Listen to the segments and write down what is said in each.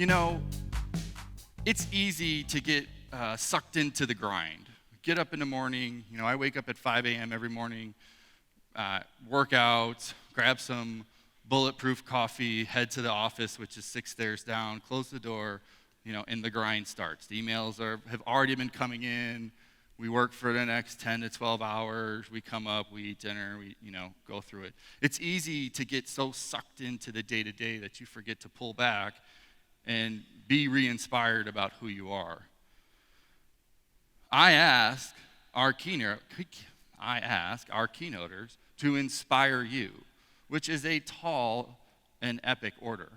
You know, it's easy to get sucked into the grind. Get up in the morning. You know, I wake up at 5 a.m. every morning, work out, grab some bulletproof coffee, head to the office, which is 6 stairs down, close the door, you know, and the grind starts. The emails have already been coming in. We work for the next 10 to 12 hours. We come up, we eat dinner, we, go through it. It's easy to get so sucked into the day-to-day that you forget to pull back and be re-inspired about who you are. I ask our keynoters to inspire you, which is a tall and epic order.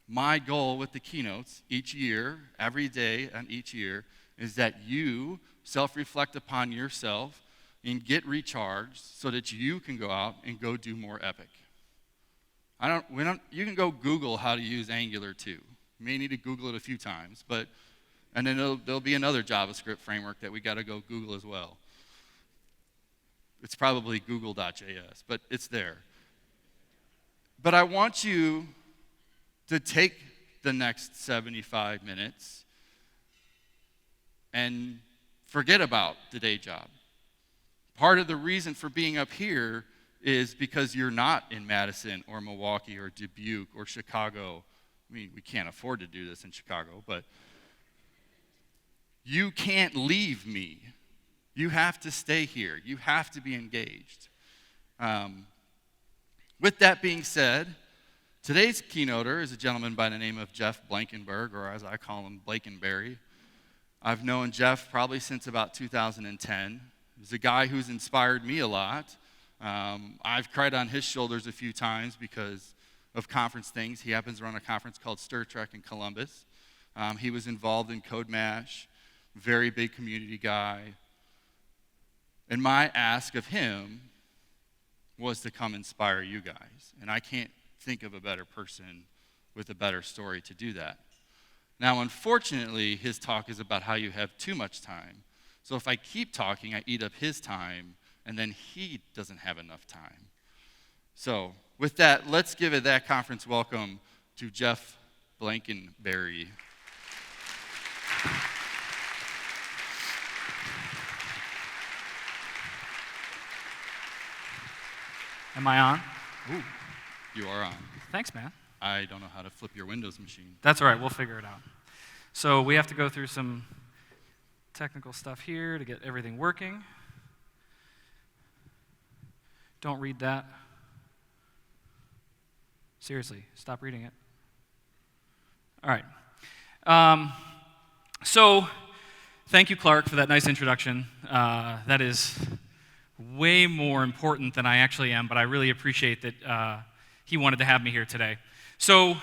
My goal with the keynotes each year, every day and each year, is that you self-reflect upon yourself and get recharged so that you can go out and go do more epic. You can go Google how to use Angular 2. You may need to Google it a few times, and then there'll be another JavaScript framework that we got to go Google as well. It's probably google.js, but it's there. But I want you to take the next 75 minutes and forget about the day job. Part of the reason for being up here is because you're not in Madison or Milwaukee or Dubuque or Chicago. I mean, we can't afford to do this in Chicago, but you can't leave me. You have to stay here. You have to be engaged. With that being said, today's keynoter is a gentleman by the name of Jeff Blankenburg, or as I call him, Blankenberry. I've known Jeff probably since about 2010. He's a guy who's inspired me a lot. I've cried on his shoulders a few times because of conference things. He happens to run a conference called Stir Trek in Columbus. He was involved in Code Mash, very big community guy. And my ask of him was to come inspire you guys. And I can't think of a better person with a better story to do that. Now, unfortunately, his talk is about how you have too much time. So if I keep talking, I eat up his time, and then he doesn't have enough time. So with that, let's give it that conference welcome to Jeff Blankenberry. Am I on? Ooh, you are on. Thanks, man. I don't know how to flip your Windows machine. That's all right. We'll figure it out. So we have to go through some technical stuff here to get everything working. Don't read that. Seriously, stop reading it. All right. So thank you, Clark, for that nice introduction. That is way more important than I actually am, but I really appreciate that he wanted to have me here today. So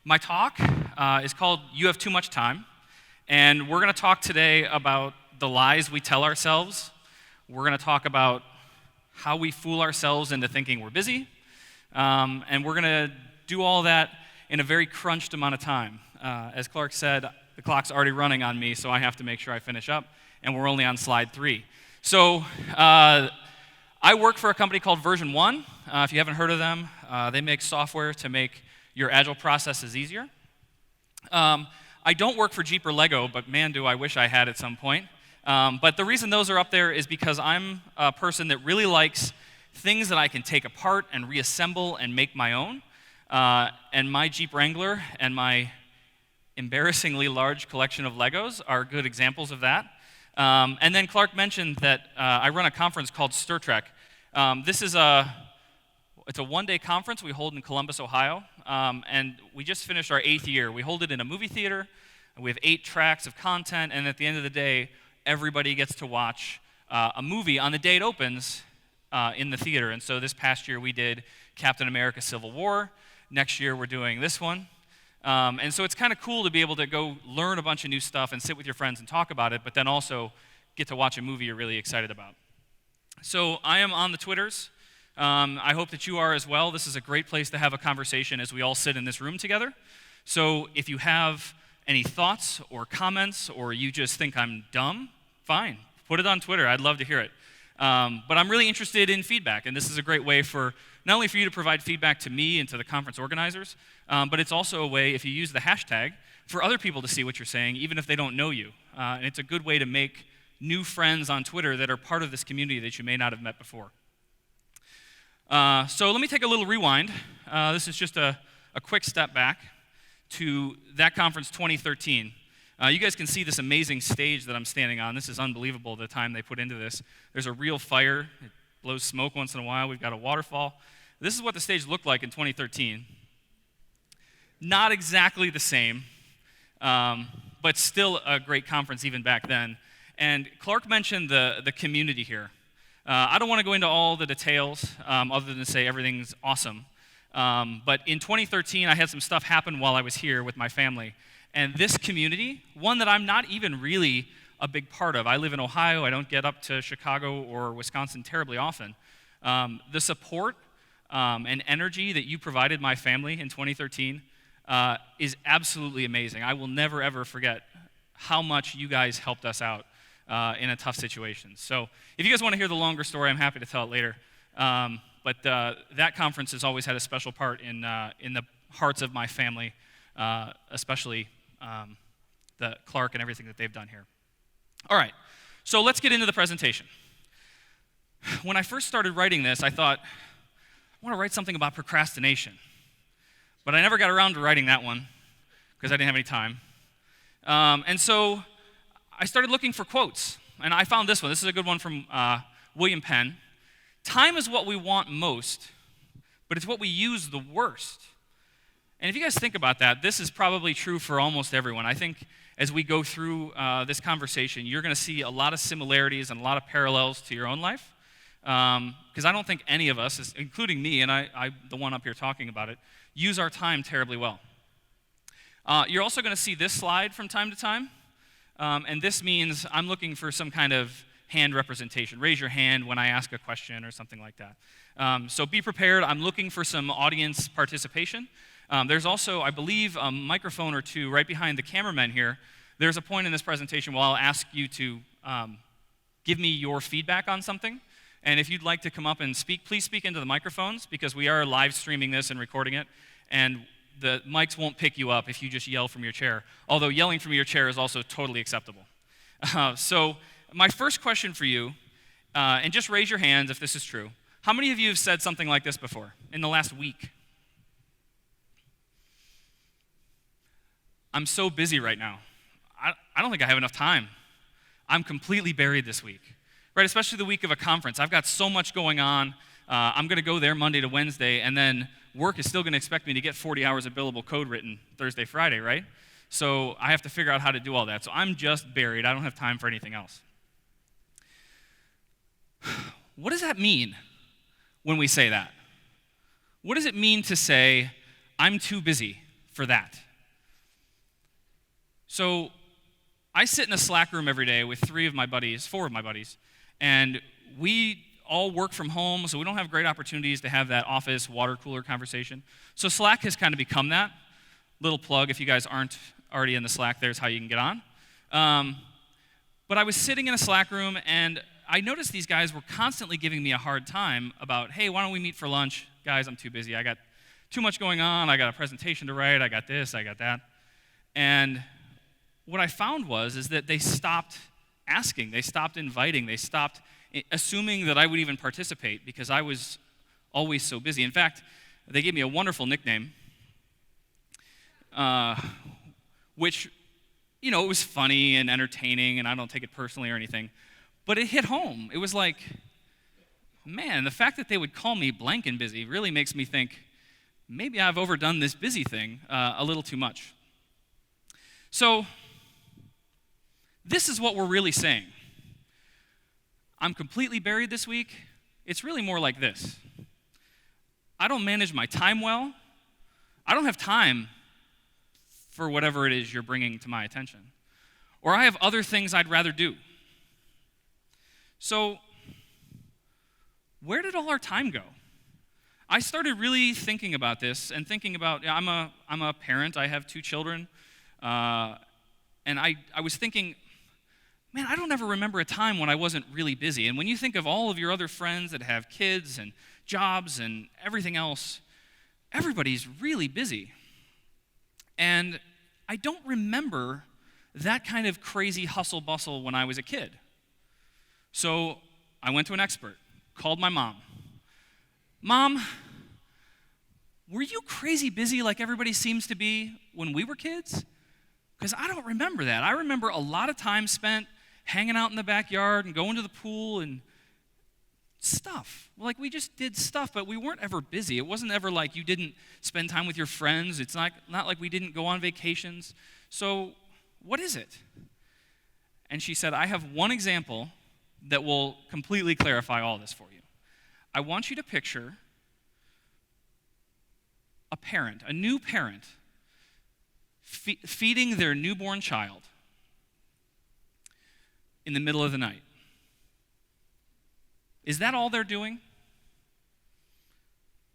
my talk is called You Have Too Much Time, and we're going to talk today about the lies we tell ourselves. We're going to talk about how we fool ourselves into thinking we're busy, and we're going to do all that in a very crunched amount of time. As Clark said, the clock's already running on me, so I have to make sure I finish up, and we're only on slide 3. So I work for a company called Version 1. If you haven't heard of them, they make software to make your agile processes easier. I don't work for Jeep or Lego, but man, do I wish I had at some point. But the reason those are up there is because I'm a person that really likes things that I can take apart and reassemble and make my own. And my Jeep Wrangler and my embarrassingly large collection of Legos are good examples of that. And then Clark mentioned that I run a conference called Stir Trek. This is it's a one-day conference we hold in Columbus, Ohio, and we just finished our 8th year. We hold it in a movie theater, and we have 8 tracks of content, and at the end of the day, everybody gets to watch a movie on the day it opens in the theater. And so this past year we did Captain America: Civil War. Next year we're doing this one. And so it's kind of cool to be able to go learn a bunch of new stuff and sit with your friends and talk about it, but then also get to watch a movie you're really excited about. So I am on the Twitters. I hope that you are as well. This is a great place to have a conversation as we all sit in this room together. So if you have any thoughts or comments, or you just think I'm dumb, fine. Put it on Twitter. I'd love to hear it. But I'm really interested in feedback, and this is a great way for not only for you to provide feedback to me and to the conference organizers, but it's also a way, if you use the hashtag, for other people to see what you're saying, even if they don't know you. And it's a good way to make new friends on Twitter that are part of this community that you may not have met before. So let me take a little rewind. This is just a quick step back to that conference 2013. You guys can see this amazing stage that I'm standing on. This is unbelievable, the time they put into this. There's a real fire. It blows smoke once in a while. We've got a waterfall. This is what the stage looked like in 2013. Not exactly the same, but still a great conference even back then. And Clark mentioned the community here. I don't want to go into all the details other than to say everything's awesome. But in 2013, I had some stuff happen while I was here with my family. And this community, one that I'm not even really a big part of. I live in Ohio. I don't get up to Chicago or Wisconsin terribly often. The support and energy that you provided my family in 2013 is absolutely amazing. I will never, ever forget how much you guys helped us out in a tough situation. So if you guys want to hear the longer story, I'm happy to tell it later. But that conference has always had a special part in the hearts of my family, especially the Clark and everything that they've done here. All right, so let's get into the presentation. When I first started writing this, I thought, I want to write something about procrastination. But I never got around to writing that one because I didn't have any time. And so I started looking for quotes, and I found this one. This is a good one from William Penn. Time is what we want most, but it's what we use the worst. And if you guys think about that, this is probably true for almost everyone. I think as we go through this conversation, you're going to see a lot of similarities and a lot of parallels to your own life. Because I don't think any of us, including me, and I'm the one up here talking about it, use our time terribly well. You're also going to see this slide from time to time. And this means I'm looking for some kind of hand representation. Raise your hand when I ask a question or something like that. So be prepared. I'm looking for some audience participation. There's also, I believe, a microphone or two right behind the cameramen here. There's a point in this presentation where I'll ask you to give me your feedback on something. And if you'd like to come up and speak, please speak into the microphones because we are live streaming this and recording it. And the mics won't pick you up if you just yell from your chair, although yelling from your chair is also totally acceptable. So my first question for you, and just raise your hands if this is true. How many of you have said something like this before in the last week? I'm so busy right now. I don't think I have enough time. I'm completely buried this week, right? Especially the week of a conference. I've got so much going on. I'm going to go there Monday to Wednesday, and then work is still going to expect me to get 40 hours of billable code written Thursday, Friday, right? So I have to figure out how to do all that. So I'm just buried. I don't have time for anything else. What does that mean when we say that? What does it mean to say, I'm too busy for that? So I sit in a Slack room every day with four of my buddies, and we all work from home, so we don't have great opportunities to have that office water cooler conversation. So Slack has kind of become that. Little plug, if you guys aren't already in the Slack, there's how you can get on. But I was sitting in a Slack room, and I noticed these guys were constantly giving me a hard time about, hey, why don't we meet for lunch? Guys, I'm too busy. I got too much going on. I got a presentation to write. I got this. I got that. And what I found is that they stopped asking. They stopped inviting. They stopped assuming that I would even participate because I was always so busy. In fact, they gave me a wonderful nickname, which, it was funny and entertaining, and I don't take it personally or anything, but it hit home. It was like, man, the fact that they would call me Blankenbusy really makes me think, maybe I've overdone this busy thing a little too much. So, this is what we're really saying. I'm completely buried this week. It's really more like this. I don't manage my time well. I don't have time for whatever it is you're bringing to my attention. Or I have other things I'd rather do. So, where did all our time go? I started really thinking about this and thinking about, I'm a parent, I have 2 children, and I was thinking, man, I don't ever remember a time when I wasn't really busy. And when you think of all of your other friends that have kids and jobs and everything else, everybody's really busy. And I don't remember that kind of crazy hustle bustle when I was a kid. So I went to an expert, called my mom. Mom, were you crazy busy like everybody seems to be when we were kids? Because I don't remember that. I remember a lot of time spent hanging out in the backyard and going to the pool and stuff. Like, we just did stuff, but we weren't ever busy. It wasn't ever like you didn't spend time with your friends. It's not like we didn't go on vacations. So what is it? And she said, I have one example that will completely clarify all this for you. I want you to picture a parent, a new parent, feeding their newborn child in the middle of the night. Is that all they're doing?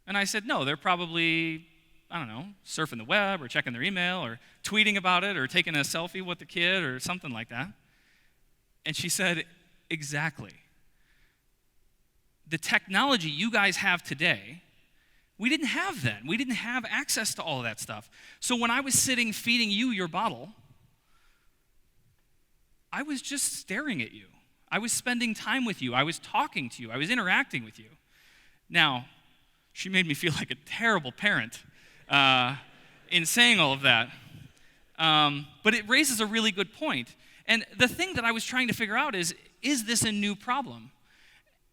And I said, no, they're probably, I don't know, surfing the web or checking their email or tweeting about it or taking a selfie with the kid or something like that. And she said, exactly. The technology you guys have today, we didn't have then. We didn't have access to all of that stuff. So when I was sitting feeding you your bottle, I was just staring at you. I was spending time with you. I was talking to you. I was interacting with you. Now, she made me feel like a terrible parent in saying all of that. But it raises a really good point. And the thing that I was trying to figure out is this a new problem?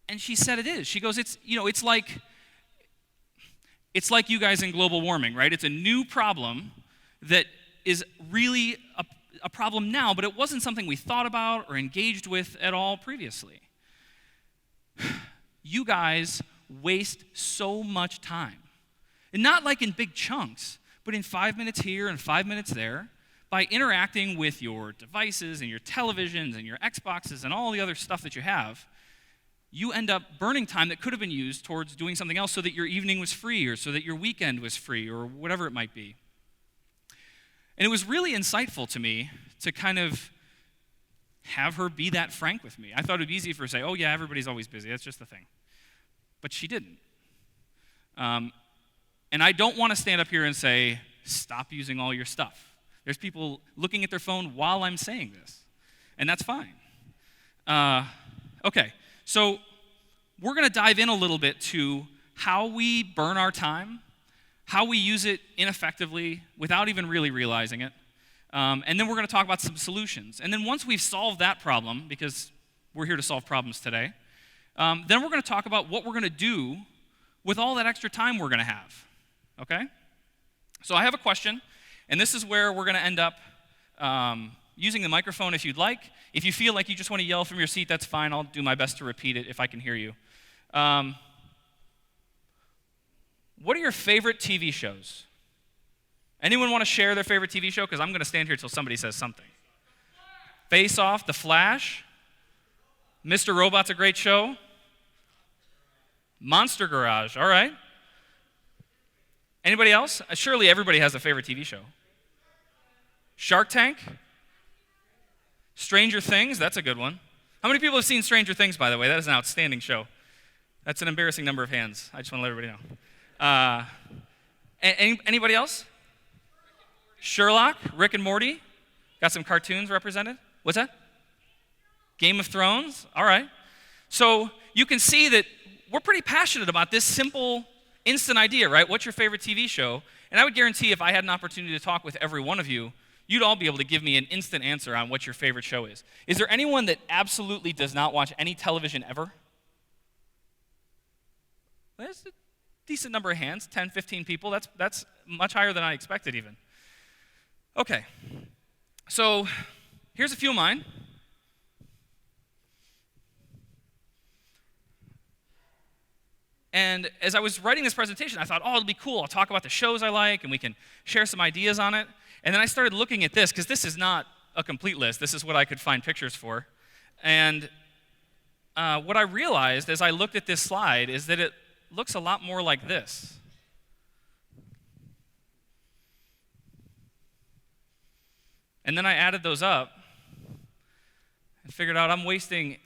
And she said it is. She goes, it's like you guys in global warming, right? It's a new problem that is really a problem now, but it wasn't something we thought about or engaged with at all previously. You guys waste so much time. And not like in big chunks, but in 5 minutes here and 5 minutes there, by interacting with your devices and your televisions and your Xboxes and all the other stuff that you have. You end up burning time that could have been used towards doing something else so that your evening was free or so that your weekend was free or whatever it might be. And it was really insightful to me to kind of have her be that frank with me. I thought it would be easy for her to say, oh yeah, everybody's always busy, that's just the thing. But she didn't. And I don't want to stand up here and say, stop using all your stuff. There's people looking at their phone while I'm saying this, and that's fine. Okay. So we're going to dive in a little bit to how we burn our time, how we use it ineffectively without even really realizing it, and then we're going to talk about some solutions. And then once we've solved that problem, because we're here to solve problems today, then we're going to talk about what we're going to do with all that extra time we're going to have, okay? So I have a question, and this is where we're going to end up using the microphone if you'd like. If you feel like you just want to yell from your seat, that's fine. I'll do my best to repeat it if I can hear you. What are your favorite TV shows? Anyone want to share their favorite TV show? Because I'm going to stand here till somebody says something. Face Off, The Flash, Mr. Robot's a great show. Monster Garage, all right. Anybody else? Surely everybody has a favorite TV show. Shark Tank? Stranger Things, that's a good one. How many people have seen Stranger Things, by the way? That is an outstanding show. That's an embarrassing number of hands. I just want to let everybody know. Anybody else? Sherlock, Rick and Morty. Got some cartoons represented. What's that? Game of Thrones, all right. So you can see that we're pretty passionate about this simple, instant idea, right? What's your favorite TV show? And I would guarantee if I had an opportunity to talk with every one of you, you'd all be able to give me an instant answer on what your favorite show is. Is there anyone that absolutely does not watch any television ever? There's a decent number of hands, 10, 15 people. That's much higher than I expected even. Okay, so here's a few of mine. And as I was writing this presentation, I thought, oh, it'll be cool. I'll talk about the shows I like, and we can share some ideas on it. And then I started looking at this, because this is not a complete list. This is what I could find pictures for. And what I realized as I looked at this slide is that it looks a lot more like this. And then I added those up, and figured out I'm wasting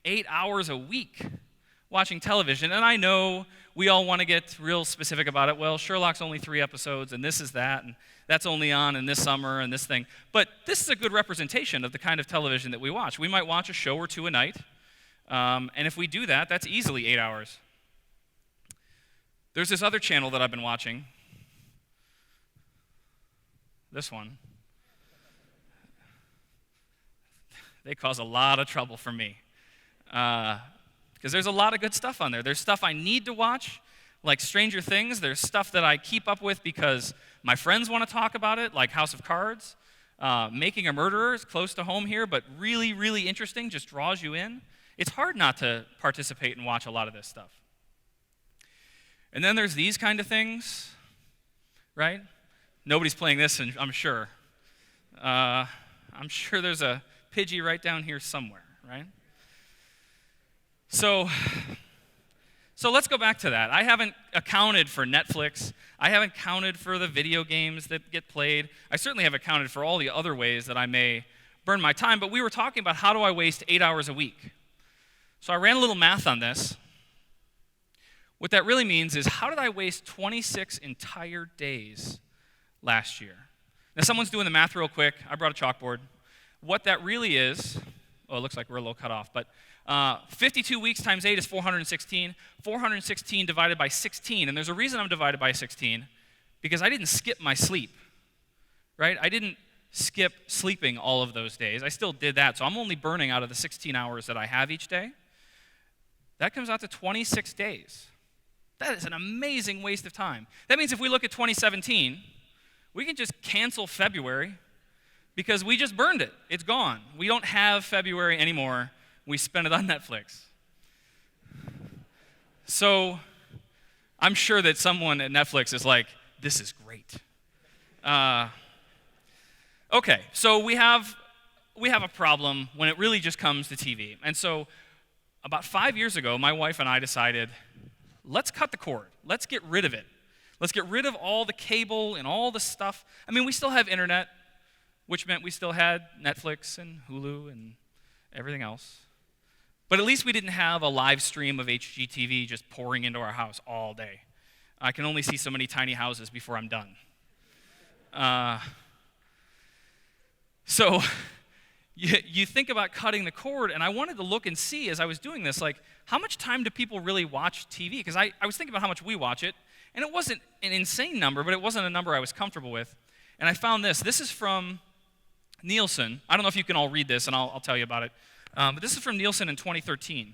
8 hours a week watching television. And I know we all want to get real specific about it. Well, Sherlock's only 3 episodes, and this is that, and that's only on in this summer and this thing. But this is a good representation of the kind of television that we watch. We might watch a show or two a night, and if we do that, that's easily 8 hours. There's this other channel that I've been watching. This one. They cause a lot of trouble for me. Because there's a lot of good stuff on there. There's stuff I need to watch, like Stranger Things. There's stuff that I keep up with because my friends want to talk about it, like House of Cards. Making a Murderer is close to home here, but really, really interesting, just draws you in. It's hard not to participate and watch a lot of this stuff. And then there's these kind of things, right? Nobody's playing this, I'm sure. I'm sure there's a Pidgey right down here somewhere, right? So let's go back to that. I haven't accounted for Netflix. I haven't counted for the video games that get played. I certainly have accounted for all the other ways that I may burn my time, but we were talking about how do I waste 8 hours a week. So I ran a little math on this. What that really means is how did I waste 26 entire days last year? Now someone's doing the math real quick. I brought a chalkboard. What that really is, it looks like we're a little cut off, but 52 weeks times 8 is 416. 416 divided by 16, and there's a reason I'm divided by 16, because I didn't skip my sleep, right? I didn't skip sleeping all of those days. I still did that, so I'm only burning out of the 16 hours that I have each day. That comes out to 26 days. That is an amazing waste of time. That means if we look at 2017, we can just cancel February because we just burned it. It's gone. We don't have February anymore. We spent it on Netflix. So I'm sure that someone at Netflix is like, this is great. Okay, so we have a problem when it really just comes to TV. And so about 5 years ago, my wife and I decided, let's cut the cord. Let's get rid of it. Let's get rid of all the cable and all the stuff. I mean, we still have internet, which meant we still had Netflix and Hulu and everything else. But at least we didn't have a live stream of HGTV just pouring into our house all day. I can only see so many tiny houses before I'm done. So you think about cutting the cord, and I wanted to look and see as I was doing this, like, how much time do people really watch TV? Because I was thinking about how much we watch it, and it wasn't an insane number, but it wasn't a number I was comfortable with. And I found this. This is from Nielsen. I don't know if you can all read this, and I'll tell you about it. But this is from Nielsen in 2013.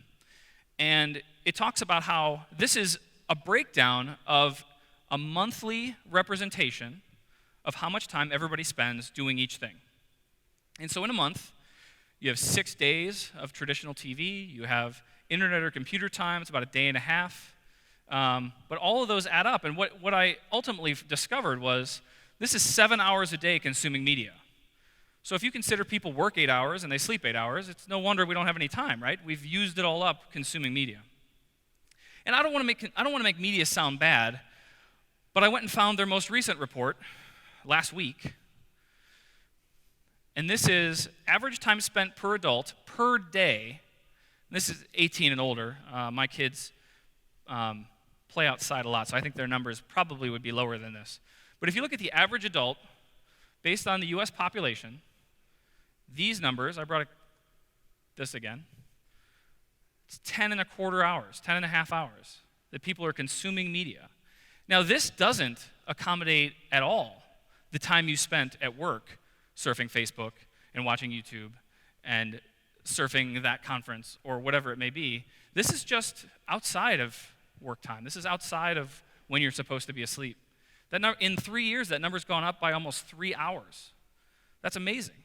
And it talks about how this is a breakdown of a monthly representation of how much time everybody spends doing each thing. And so in a month, you have 6 days of traditional TV. You have internet or computer time. It's about a day and a half. But all of those add up. And what I ultimately discovered was this is 7 hours a day consuming media. So if you consider people work 8 hours and they sleep 8 hours, it's no wonder we don't have any time, right? We've used it all up consuming media. And I don't want to make media sound bad, but I went and found their most recent report last week. And this is average time spent per adult per day. This is 18 and older. My kids play outside a lot, so I think their numbers probably would be lower than this. But if you look at the average adult, based on the U.S. population, these numbers, I brought this again, it's 10 and a quarter hours, 10 and a half hours that people are consuming media. Now, this doesn't accommodate at all the time you spent at work surfing Facebook and watching YouTube and surfing that conference or whatever it may be. This is just outside of work time. This is outside of when you're supposed to be asleep. In 3 years, that number's gone up by almost 3 hours. That's amazing.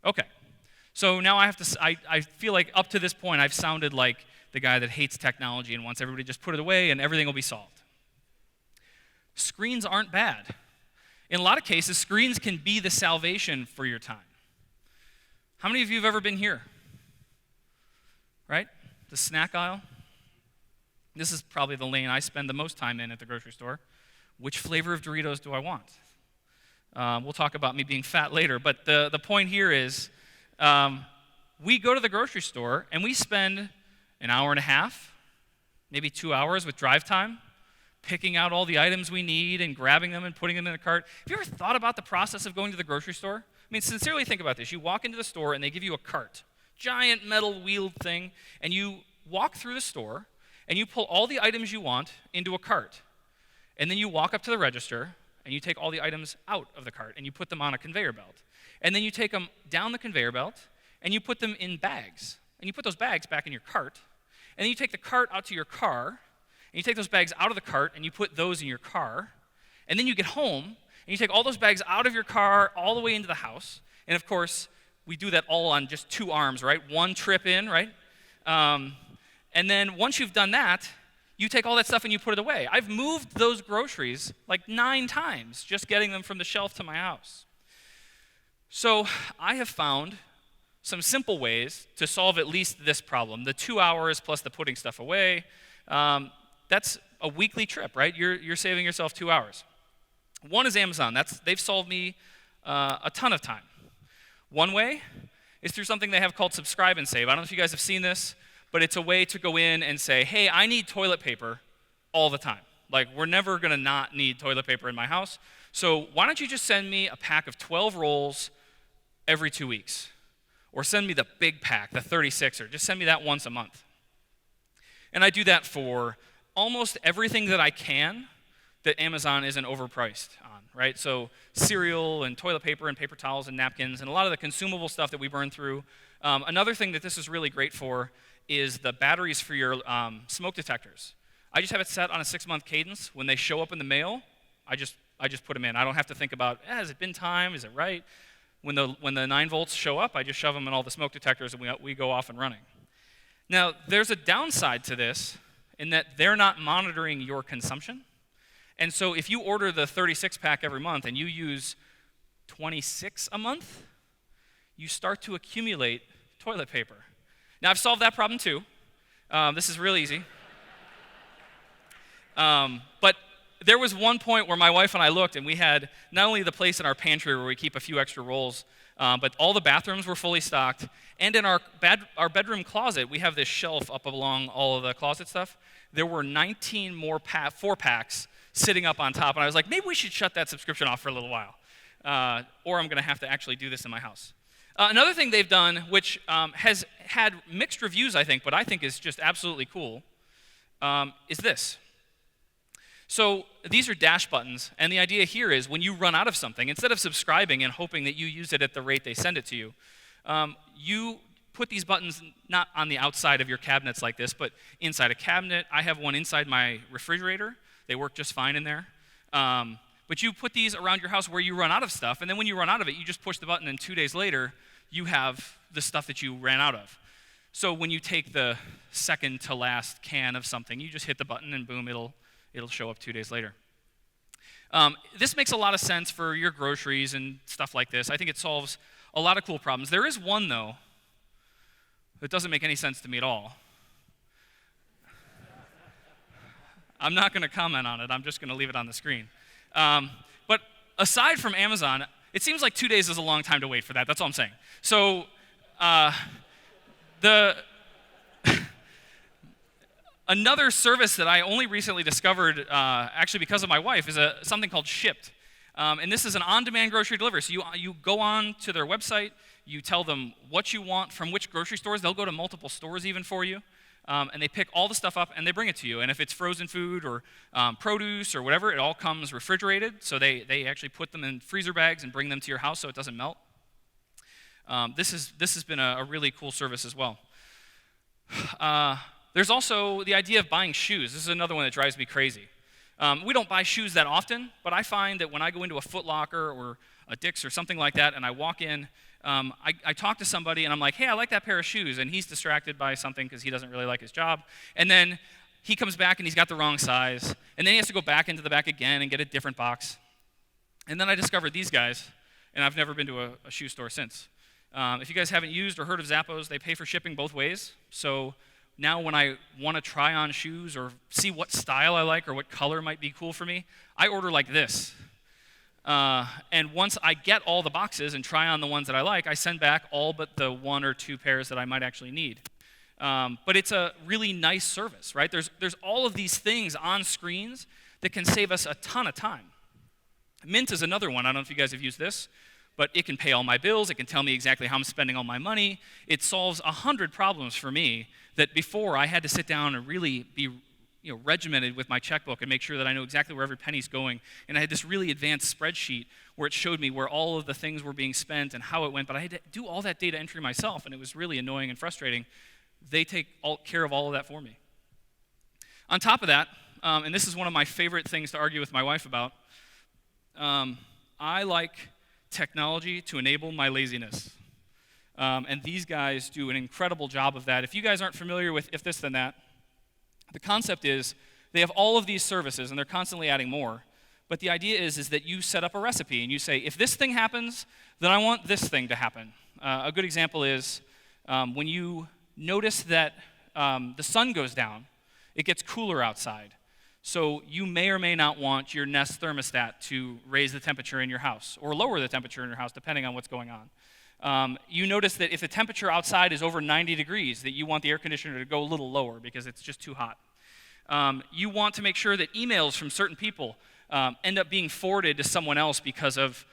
Okay, so now I feel like up to this point I've sounded like the guy that hates technology and wants everybody to just put it away and everything will be solved. Screens aren't bad. In a lot of cases, screens can be the salvation for your time. How many of you have ever been here? Right? The snack aisle. This is probably the lane I spend the most time in at the grocery store. Which flavor of Doritos do I want? We'll talk about me being fat later, but the point here is we go to the grocery store and we spend an hour and a half, maybe 2 hours with drive time, picking out all the items we need and grabbing them and putting them in the cart. Have you ever thought about the process of going to the grocery store? I mean, sincerely think about this. You walk into the store and they give you a cart, giant metal wheeled thing, and you walk through the store and you pull all the items you want into a cart. And then you walk up to the register and you take all the items out of the cart and you put them on a conveyor belt. And then you take them down the conveyor belt and you put them in bags. And you put those bags back in your cart. And then you take the cart out to your car, and you take those bags out of the cart and you put those in your car. And then you get home and you take all those bags out of your car all the way into the house. And of course, we do that all on just 2 arms, right? One trip in, right? And then once you've done that, you take all that stuff and you put it away. I've moved those groceries like 9 times just getting them from the shelf to my house. So I have found some simple ways to solve at least this problem. The 2 hours plus the putting stuff away, that's a weekly trip, right? You're saving yourself 2 hours. One is Amazon. They've solved me a ton of time. One way is through something they have called Subscribe and Save. I don't know if you guys have seen this, but it's a way to go in and say, hey, I need toilet paper all the time. Like, we're never going to not need toilet paper in my house. So why don't you just send me a pack of 12 rolls every 2 weeks? Or send me the big pack, the 36er. Just send me that once a month. And I do that for almost everything that I can that Amazon isn't overpriced on, right? So cereal and toilet paper and paper towels and napkins and a lot of the consumable stuff that we burn through. Another thing that this is really great for is the batteries for your smoke detectors. I just have it set on a 6-month cadence. When they show up in the mail, I just put them in. I don't have to think about, has it been time? Is it right? When the 9 volts show up, I just shove them in all the smoke detectors and we go off and running. Now, there's a downside to this in that they're not monitoring your consumption. And so if you order the 36 pack every month and you use 26 a month, you start to accumulate toilet paper. Now, I've solved that problem too. This is real easy. But there was one point where my wife and I looked, and we had not only the place in our pantry where we keep a few extra rolls, but all the bathrooms were fully stocked. And in our bedroom closet, we have this shelf up along all of the closet stuff. There were 19 more 4-packs sitting up on top. And I was like, maybe we should shut that subscription off for a little while. Or I'm going to have to actually do this in my house. Another thing they've done, which has had mixed reviews, I think, but I think is just absolutely cool, is this. So these are dash buttons, and the idea here is when you run out of something, instead of subscribing and hoping that you use it at the rate they send it to you, you put these buttons not on the outside of your cabinets like this, but inside a cabinet. I have one inside my refrigerator. They work just fine in there. But you put these around your house where you run out of stuff, and then when you run out of it, you just push the button, and 2 days later, you have the stuff that you ran out of. So when you take the second to last can of something, you just hit the button, and boom, it'll show up 2 days later. This makes a lot of sense for your groceries and stuff like this. I think it solves a lot of cool problems. There is one, though, that doesn't make any sense to me at all. I'm not going to comment on it. I'm just going to leave it on the screen. But aside from Amazon, it seems like 2 days is a long time to wait for that. That's all I'm saying. So another service that I only recently discovered, actually because of my wife, is something called Shipt. And this is an on-demand grocery delivery. So you go on to their website, you tell them what you want from which grocery stores. They'll go to multiple stores even for you. And they pick all the stuff up and they bring it to you. And if it's frozen food or produce or whatever, it all comes refrigerated. So they actually put them in freezer bags and bring them to your house so it doesn't melt. This has been a really cool service as well. There's also the idea of buying shoes. This is another one that drives me crazy. We don't buy shoes that often, but I find that when I go into a Foot Locker or a Dick's or something like that and I walk in, I talk to somebody and I'm like, hey, I like that pair of shoes, and he's distracted by something because he doesn't really like his job. And then he comes back and he's got the wrong size, and then he has to go back into the back again and get a different box. And then I discovered these guys, and I've never been to a shoe store since. If you guys haven't used or heard of Zappos, they pay for shipping both ways. So now when I want to try on shoes or see what style I like or what color might be cool for me, I order like this. And once I get all the boxes and try on the ones that I like, I send back all but the 1 or 2 pairs that I might actually need. But it's a really nice service, right? There's all of these things on screens that can save us a ton of time. Mint is another one. I don't know if you guys have used this, but it can pay all my bills. It can tell me exactly how I'm spending all my money. It solves 100 problems for me that before I had to sit down and really be regimented with my checkbook and make sure that I know exactly where every penny's going. And I had this really advanced spreadsheet where it showed me where all of the things were being spent and how it went. But I had to do all that data entry myself, and it was really annoying and frustrating. They take care of all of that for me. On top of that, and this is one of my favorite things to argue with my wife about, I like technology to enable my laziness. And these guys do an incredible job of that. If you guys aren't familiar with If This Then That, the concept is they have all of these services, and they're constantly adding more. But the idea is that you set up a recipe, and you say, if this thing happens, then I want this thing to happen. A good example is when you notice that the sun goes down, it gets cooler outside. So you may or may not want your Nest thermostat to raise the temperature in your house or lower the temperature in your house, depending on what's going on. You notice that if the temperature outside is over 90 degrees, that you want the air conditioner to go a little lower because it's just too hot. You want to make sure that emails from certain people end up being forwarded to someone else because of,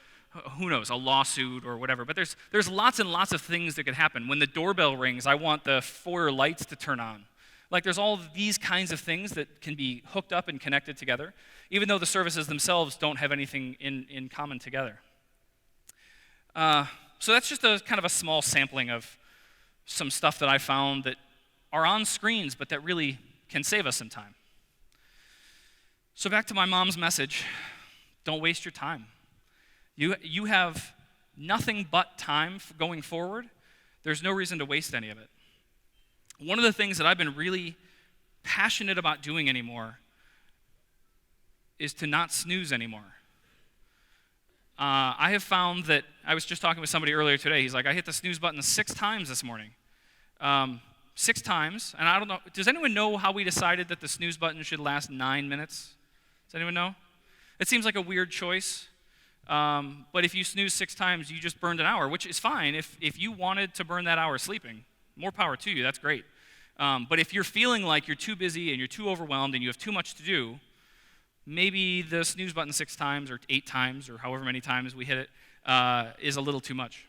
who knows, a lawsuit or whatever. But there's lots and lots of things that could happen. When the doorbell rings, I want the foyer lights to turn on. Like, there's all of these kinds of things that can be hooked up and connected together, even though the services themselves don't have anything in common together. So that's just a kind of a small sampling of some stuff that I found that are on screens, but that really can save us some time. So back to my mom's message, don't waste your time. You have nothing but time going forward. There's no reason to waste any of it. One of the things that I've been really passionate about doing anymore is to not snooze anymore. I have found that, I was just talking with somebody earlier today, he's like, I hit the snooze button 6 times this morning. 6 times, and I don't know, does anyone know how we decided that the snooze button should last 9 minutes? Does anyone know? It seems like a weird choice, but if you snooze 6 times, you just burned an hour, which is fine. If you wanted to burn that hour sleeping, more power to you, that's great. But if you're feeling like you're too busy and you're too overwhelmed and you have too much to do, maybe the snooze button 6 times or 8 times or however many times we hit it is a little too much.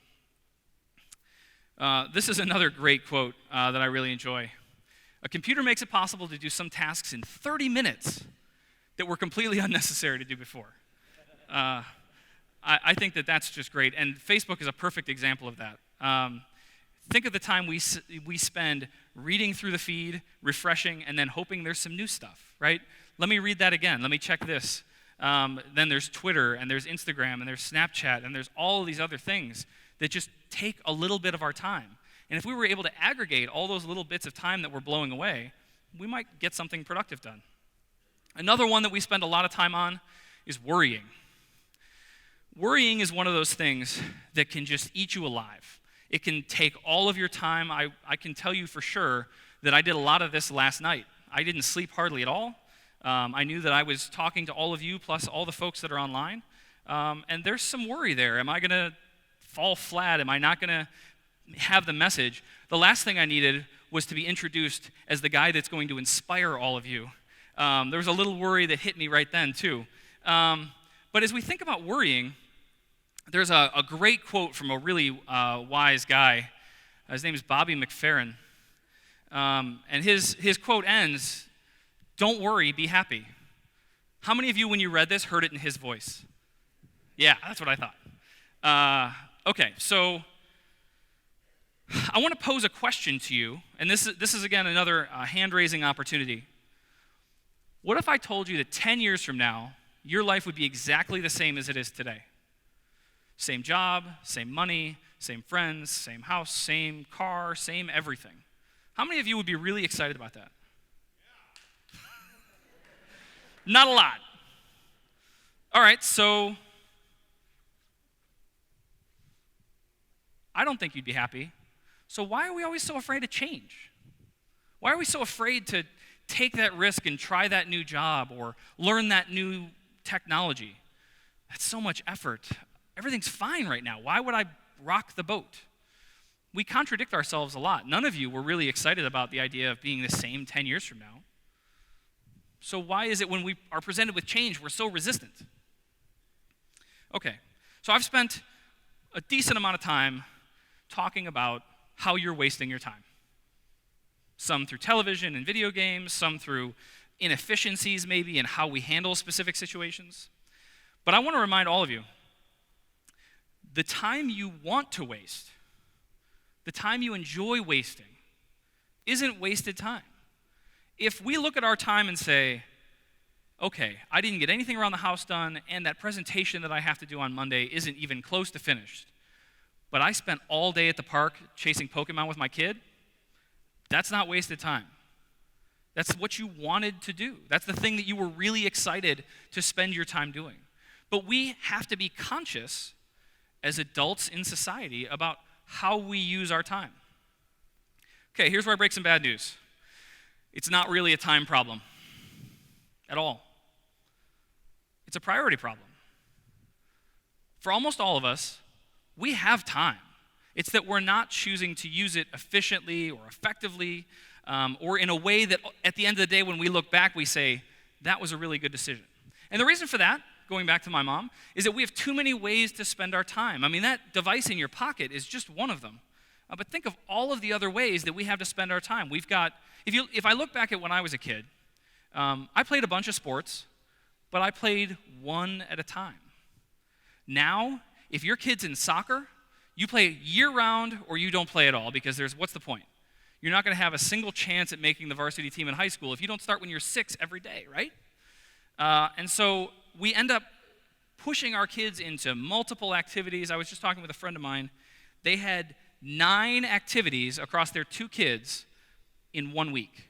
This is another great quote that I really enjoy. A computer makes it possible to do some tasks in 30 minutes that were completely unnecessary to do before. I think that that's just great, and Facebook is a perfect example of that. Think of the time we spend reading through the feed, refreshing, and then hoping there's some new stuff, right? Let me read that again. Let me check this. Then there's Twitter, and there's Instagram, and there's Snapchat, and there's all of these other things that just take a little bit of our time. And if we were able to aggregate all those little bits of time that we're blowing away, we might get something productive done. Another one that we spend a lot of time on is worrying. Worrying is one of those things that can just eat you alive. It can take all of your time. I can tell you for sure that I did a lot of this last night. I didn't sleep hardly at all. I knew that I was talking to all of you, plus all the folks that are online. And there's some worry there. Am I going to fall flat? Am I not going to have the message? The last thing I needed was to be introduced as the guy that's going to inspire all of you. There was a little worry that hit me right then, too. But as we think about worrying, there's a great quote from a really wise guy. His name is Bobby McFerrin. And his quote ends, "Don't worry, be happy." How many of you, when you read this, heard it in his voice? Yeah, that's what I thought. Okay, so I want to pose a question to you, and this is again another hand-raising opportunity. What if I told you that 10 years from now, your life would be exactly the same as it is today? Same job, same money, same friends, same house, same car, same everything. How many of you would be really excited about that? Yeah. Not a lot. All right, so I don't think you'd be happy. So why are we always so afraid to change? Why are we so afraid to take that risk and try that new job or learn that new technology? That's so much effort. Everything's fine right now. Why would I rock the boat? We contradict ourselves a lot. None of you were really excited about the idea of being the same 10 years from now. So why is it when we are presented with change, we're so resistant? Okay, so I've spent a decent amount of time talking about how you're wasting your time. Some through television and video games, some through inefficiencies maybe in how we handle specific situations. But I want to remind all of you, the time you want to waste, the time you enjoy wasting, isn't wasted time. If we look at our time and say, okay, I didn't get anything around the house done, and that presentation that I have to do on Monday isn't even close to finished, but I spent all day at the park chasing Pokemon with my kid, that's not wasted time. That's what you wanted to do. That's the thing that you were really excited to spend your time doing. But we have to be conscious as adults in society about how we use our time. Okay, here's where I break some bad news. It's not really a time problem at all. It's a priority problem. For almost all of us, we have time. It's that we're not choosing to use it efficiently or effectively or in a way that at the end of the day when we look back, we say, that was a really good decision. And the reason for that, going back to my mom, is that we have too many ways to spend our time. I mean, that device in your pocket is just one of them. But think of all of the other ways that we have to spend our time. We've got, if I look back at when I was a kid, I played a bunch of sports, but I played one at a time. Now, if your kid's in soccer, you play year-round or you don't play at all because what's the point? You're not going to have a single chance at making the varsity team in high school if you don't start when you're 6 every day, right? And so we end up pushing our kids into multiple activities. I was just talking with a friend of mine. They had 9 activities across their 2 kids in 1 week.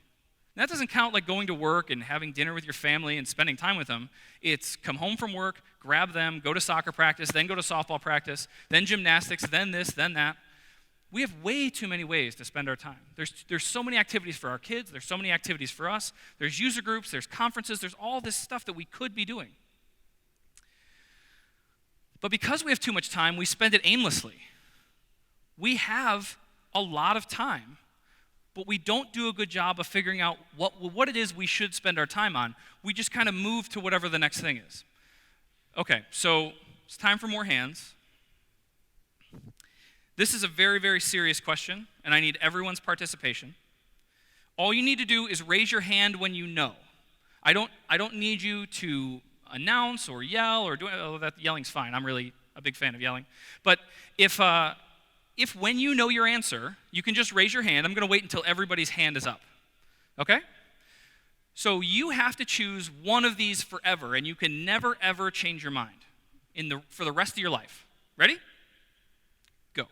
And that doesn't count like going to work and having dinner with your family and spending time with them. It's come home from work, grab them, go to soccer practice, then go to softball practice, then gymnastics, then this, then that. We have way too many ways to spend our time. There's so many activities for our kids. There's so many activities for us. There's user groups. There's conferences. There's all this stuff that we could be doing. But because we have too much time, we spend it aimlessly. We have a lot of time, but we don't do a good job of figuring out what it is we should spend our time on. We just kind of move to whatever the next thing is. Okay, so it's time for more hands. This is a very, very serious question, and I need everyone's participation. All you need to do is raise your hand when you know. I don't need you to announce or yell or that yelling's fine. I'm really a big fan of yelling. But if when you know your answer, you can just raise your hand. I'm going to wait until everybody's hand is up. Okay? So you have to choose one of these forever, and you can never, ever change your mind for the rest of your life. Ready? Go.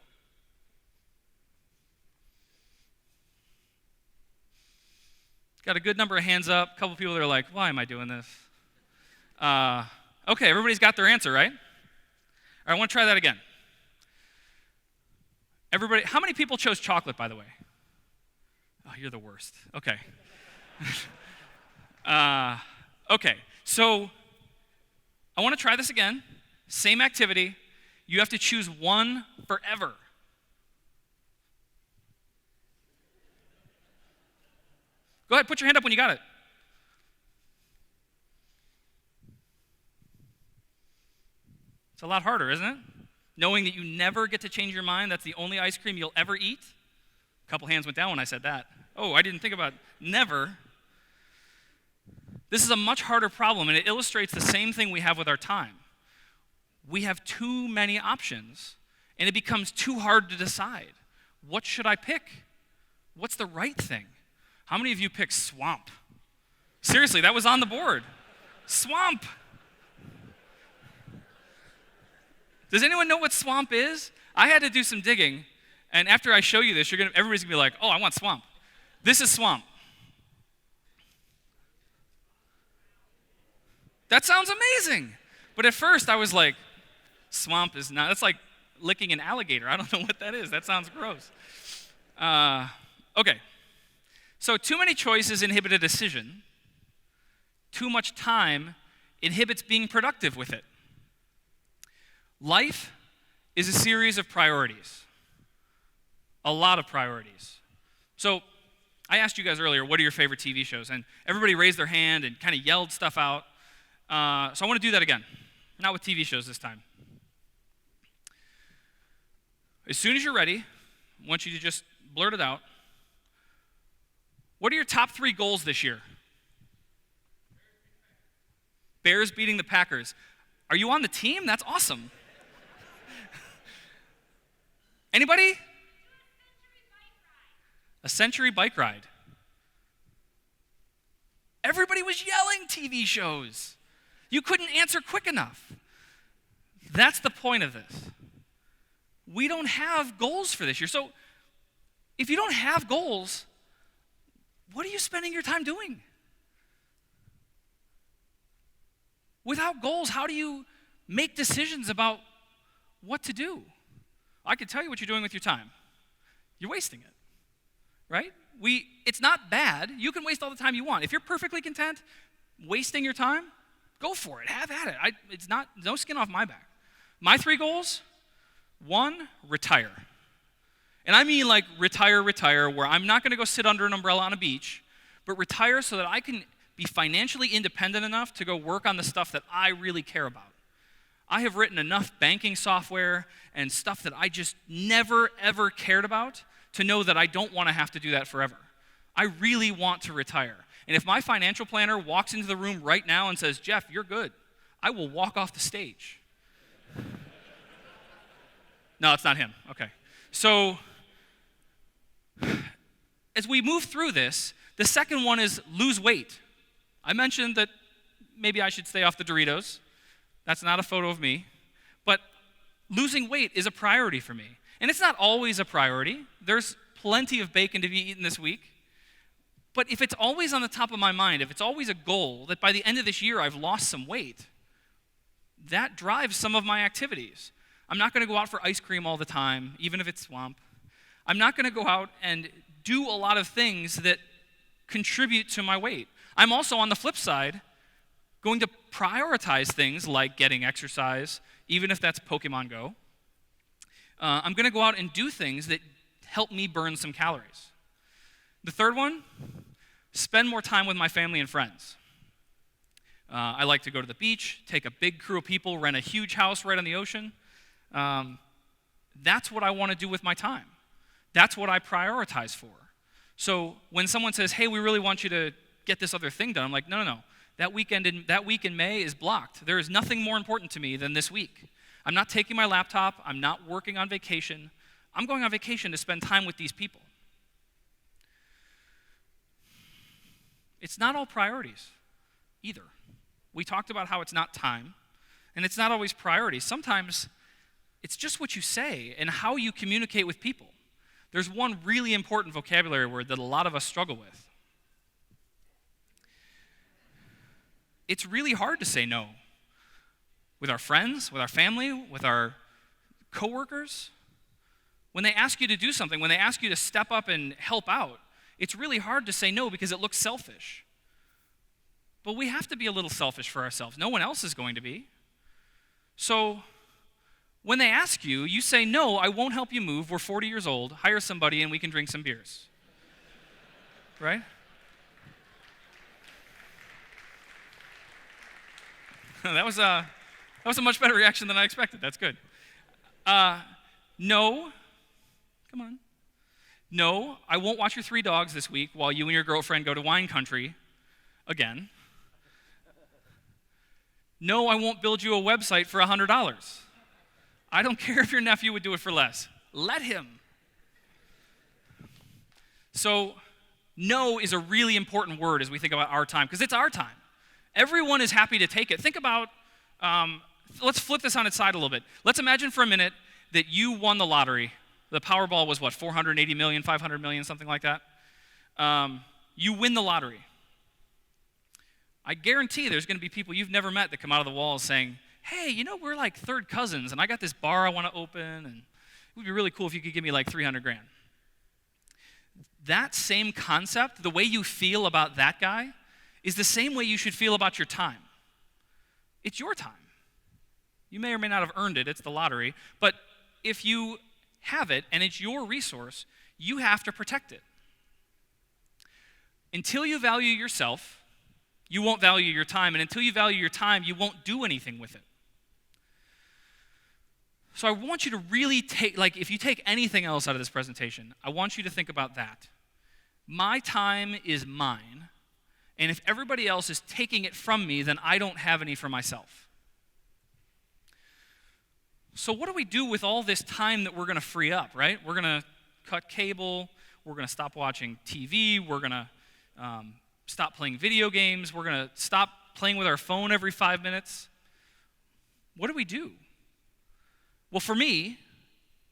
Got a good number of hands up. A couple people that are like, why am I doing this? Okay, everybody's got their answer, right? All right, I want to try that again. Everybody, how many people chose chocolate, by the way? Oh, you're the worst. Okay. Okay, so I want to try this again. Same activity. You have to choose one forever. Go ahead, put your hand up when you got it. It's a lot harder, isn't it? Knowing that you never get to change your mind, that's the only ice cream you'll ever eat. A couple hands went down when I said that. Oh, I didn't think about never. This is a much harder problem, and it illustrates the same thing we have with our time. We have too many options, and it becomes too hard to decide. What should I pick? What's the right thing? How many of you picked swamp? Seriously, that was on the board. Swamp. Does anyone know what swamp is? I had to do some digging, and after I show you this, everybody's gonna be like, oh, I want swamp. This is swamp. That sounds amazing. But at first I was like, swamp is not, that's like licking an alligator. I don't know what that is. That sounds gross. Okay. So too many choices inhibit a decision. Too much time inhibits being productive with it. Life is a series of priorities, a lot of priorities. So I asked you guys earlier, what are your favorite TV shows? And everybody raised their hand and kind of yelled stuff out. So I want to do that again, not with TV shows this time. As soon as you're ready, I want you to just blurt it out. What are your top 3 goals this year? Bears beating the Packers. Are you on the team? That's awesome. Anybody? A century bike ride. Everybody was yelling TV shows. You couldn't answer quick enough. That's the point of this. We don't have goals for this year. So if you don't have goals, what are you spending your time doing? Without goals, how do you make decisions about what to do? I can tell you what you're doing with your time. You're wasting it, right? It's not bad. You can waste all the time you want. If you're perfectly content wasting your time, go for it. Have at it. It's not, no skin off my back. My 3 goals, 1, retire. And I mean like retire, where I'm not going to go sit under an umbrella on a beach, but retire so that I can be financially independent enough to go work on the stuff that I really care about. I have written enough banking software and stuff that I just never, ever cared about to know that I don't want to have to do that forever. I really want to retire. And if my financial planner walks into the room right now and says, Jeff, you're good, I will walk off the stage. No, it's not him. Okay. So, as we move through this, the second one is lose weight. I mentioned that maybe I should stay off the Doritos. That's not a photo of me. But losing weight is a priority for me. And it's not always a priority. There's plenty of bacon to be eaten this week. But if it's always on the top of my mind, if it's always a goal that by the end of this year I've lost some weight, that drives some of my activities. I'm not going to go out for ice cream all the time, even if it's swamp. I'm not going to go out and do a lot of things that contribute to my weight. I'm also, on the flip side, going to prioritize things like getting exercise, even if that's Pokemon Go. I'm going to go out and do things that help me burn some calories. The third one, spend more time with my family and friends. I like to go to the beach, take a big crew of people, rent a huge house right on the ocean. That's what I want to do with my time. That's what I prioritize for. So when someone says, hey, we really want you to get this other thing done, I'm like, no. That week in May is blocked. There is nothing more important to me than this week. I'm not taking my laptop. I'm not working on vacation. I'm going on vacation to spend time with these people. It's not all priorities either. We talked about how it's not time, and it's not always priorities. Sometimes it's just what you say and how you communicate with people. There's one really important vocabulary word that a lot of us struggle with. It's really hard to say no. With our friends, with our family, with our coworkers. When they ask you to do something, when they ask you to step up and help out, it's really hard to say no because it looks selfish. But we have to be a little selfish for ourselves. No one else is going to be. So when they ask you, you say, no, I won't help you move. We're 40 years old. Hire somebody and we can drink some beers. Right? That was a much better reaction than I expected. That's good. No. Come on. No, I won't watch your 3 dogs this week while you and your girlfriend go to wine country again. No, I won't build you a website for $100. I don't care if your nephew would do it for less. Let him. So, no is a really important word as we think about our time, because it's our time. Everyone is happy to take it. Think about, let's flip this on its side a little bit. Let's imagine for a minute that you won the lottery. The Powerball was what, 480 million, 500 million, something like that? You win the lottery. I guarantee there's going to be people you've never met that come out of the walls saying, hey, we're like third cousins, and I got this bar I want to open, and it would be really cool if you could give me like 300 grand. That same concept, the way you feel about that guy, is the same way you should feel about your time. It's your time. You may or may not have earned it. It's the lottery. But if you have it and it's your resource, you have to protect it. Until you value yourself, you won't value your time. And until you value your time, you won't do anything with it. So I want you to really take, if you take anything else out of this presentation, I want you to think about that. My time is mine. And if everybody else is taking it from me, then I don't have any for myself. So what do we do with all this time that we're going to free up, right? We're going to cut cable. We're going to stop watching TV. We're going to stop playing video games. We're going to stop playing with our phone every 5 minutes. What do we do? Well, for me,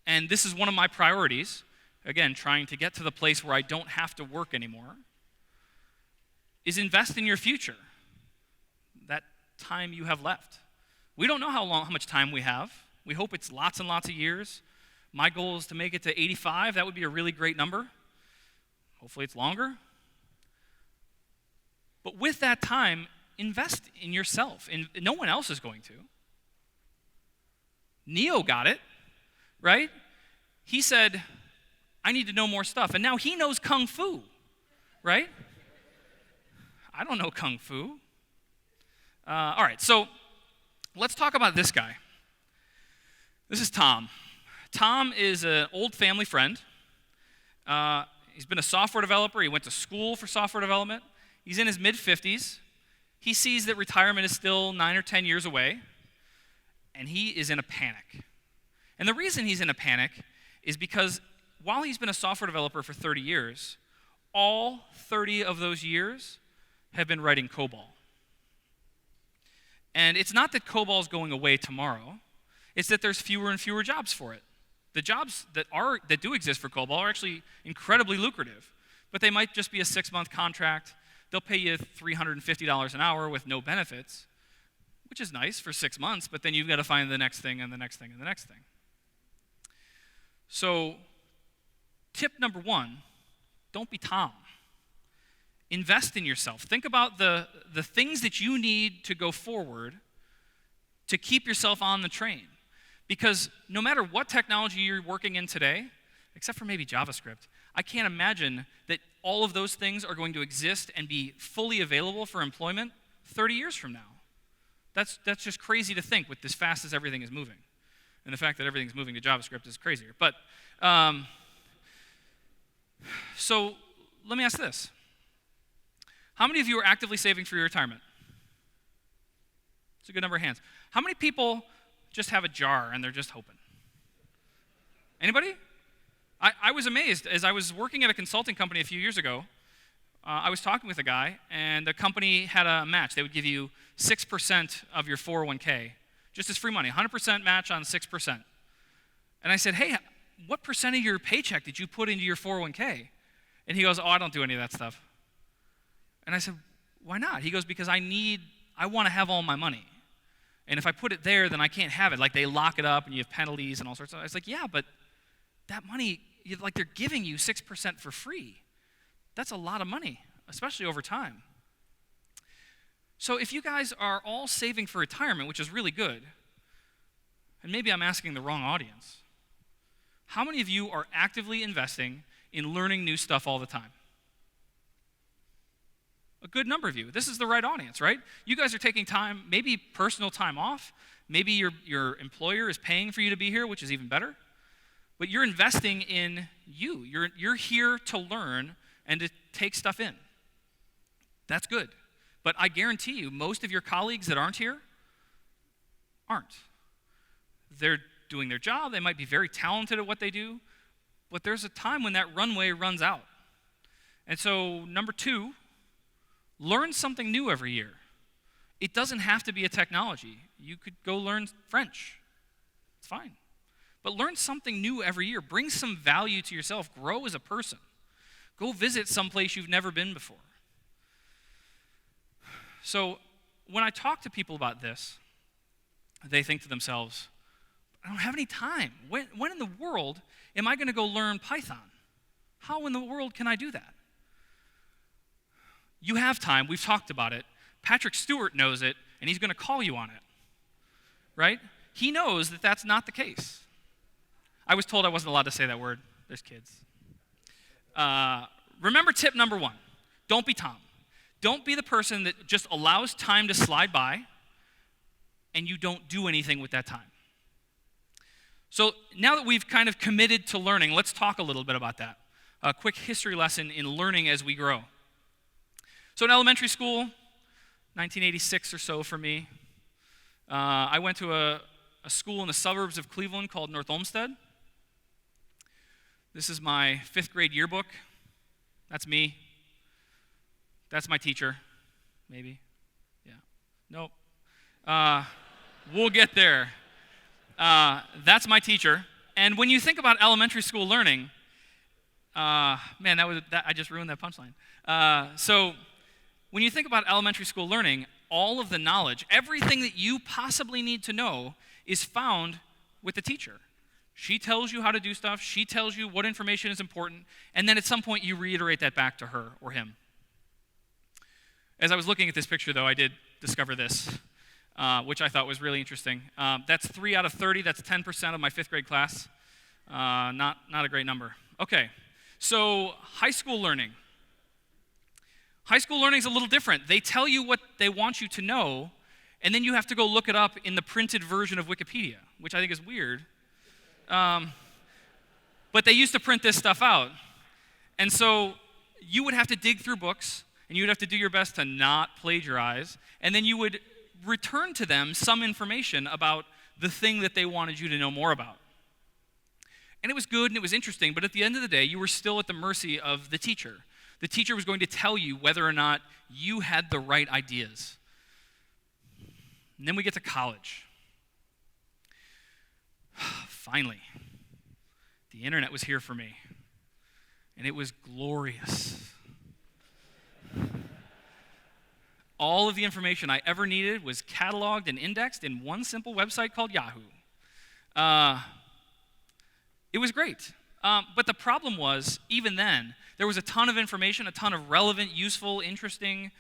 and this is one of my priorities, again, trying to get to the place where I don't have to work anymore, is invest in your future, that time you have left. We don't know how much time we have. We hope it's lots and lots of years. My goal is to make it to 85. That would be a really great number. Hopefully it's longer. But with that time, invest in yourself. And no one else is going to. Neo got it, right? He said, I need to know more stuff. And now he knows Kung Fu, right? I don't know Kung Fu. All right, so let's talk about this guy. This is Tom. Tom is an old family friend. He's been a software developer. He went to school for software development. He's in his mid-50s. He sees that retirement is still 9 or 10 years away, and he is in a panic. And the reason he's in a panic is because while he's been a software developer for 30 years, all 30 of those years have been writing COBOL. And it's not that COBOL is going away tomorrow. It's that there's fewer and fewer jobs for it. The jobs that do exist for COBOL are actually incredibly lucrative, but they might just be a 6-month contract. They'll pay you $350 an hour with no benefits, which is nice for 6 months, but then you've got to find the next thing and the next thing and the next thing. So, tip number 1, don't be Tom. Invest in yourself. Think about the things that you need to go forward to keep yourself on the train. Because no matter what technology you're working in today, except for maybe JavaScript, I can't imagine that all of those things are going to exist and be fully available for employment 30 years from now. That's just crazy to think with as fast as everything is moving. And the fact that everything's moving to JavaScript is crazier. But, so let me ask this. How many of you are actively saving for your retirement? It's a good number of hands. How many people just have a jar and they're just hoping? Anybody? I was amazed. As I was working at a consulting company a few years ago, I was talking with a guy, and the company had a match. They would give you 6% of your 401k, just as free money, 100% match on 6%. And I said, hey, what percent of your paycheck did you put into your 401k? And he goes, I don't do any of that stuff. And I said, why not? He goes, because I want to have all my money. And if I put it there, then I can't have it. Like, they lock it up and you have penalties and all sorts of stuff. I was like, yeah, but that money, they're giving you 6% for free. That's a lot of money, especially over time. So if you guys are all saving for retirement, which is really good, and maybe I'm asking the wrong audience, how many of you are actively investing in learning new stuff all the time? A good number of you. This is the right audience, right? You guys are taking time, maybe personal time off. Maybe your employer is paying for you to be here, which is even better. But you're investing in you. You're here to learn and to take stuff in. That's good. But I guarantee you, most of your colleagues that aren't here aren't. They're doing their job. They might be very talented at what they do. But there's a time when that runway runs out. And so, number 2, learn something new every year. It doesn't have to be a technology. You could go learn French. It's fine. But learn something new every year. Bring some value to yourself. Grow as a person. Go visit someplace you've never been before. So when I talk to people about this, they think to themselves, I don't have any time. When in the world am I going to go learn Python? How in the world can I do that? You have time. We've talked about it. Patrick Stewart knows it, and he's going to call you on it, right? he knows that that's not the case. I was told I wasn't allowed to say that word. There's kids. Remember tip number 1. Don't be Tom. Don't be the person that just allows time to slide by and you don't do anything with that time. So now that we've kind of committed to learning, let's talk a little bit about that. A quick history lesson in learning as we grow. So in elementary school, 1986 or so for me, I went to a school in the suburbs of Cleveland called North Olmsted. This is my 5th grade yearbook. That's me. That's my teacher, maybe. Yeah. Nope. We'll get there. That's my teacher. And when you think about elementary school learning, man, I just ruined that punchline. So when you think about elementary school learning, all of the knowledge, everything that you possibly need to know is found with the teacher. She tells you how to do stuff. She tells you what information is important. And then at some point, you reiterate that back to her or him. As I was looking at this picture, though, I did discover this, which I thought was really interesting. That's 3 out of 30. That's 10% of my 5th grade class. Not a great number. Okay, so high school learning. High school learning is a little different. They tell you what they want you to know, and then you have to go look it up in the printed version of Wikipedia, which I think is weird. But they used to print this stuff out. And so you would have to dig through books, and you would have to do your best to not plagiarize, and then you would return to them some information about the thing that they wanted you to know more about. And it was good and it was interesting, but at the end of the day, you were still at the mercy of the teacher. The teacher was going to tell you whether or not you had the right ideas. And then we get to college. Finally, the internet was here for me, and it was glorious. All of the information I ever needed was cataloged and indexed in one simple website called Yahoo. It was great. But the problem was, even then, there was a ton of information, a ton of relevant, useful, interesting,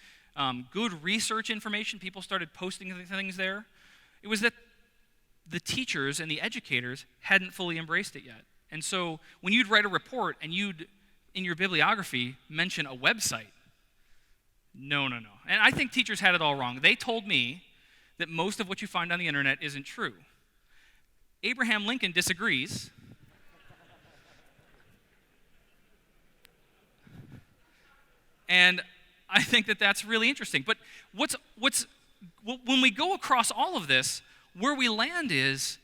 good research information. People started posting things there. It was that the teachers and the educators hadn't fully embraced it yet. And so when you'd write a report and you'd, in your bibliography, mention a website, no. And I think teachers had it all wrong. They told me that most of what you find on the internet isn't true. Abraham Lincoln disagrees. And I think that that's really interesting. But when we go across all of this, where we land is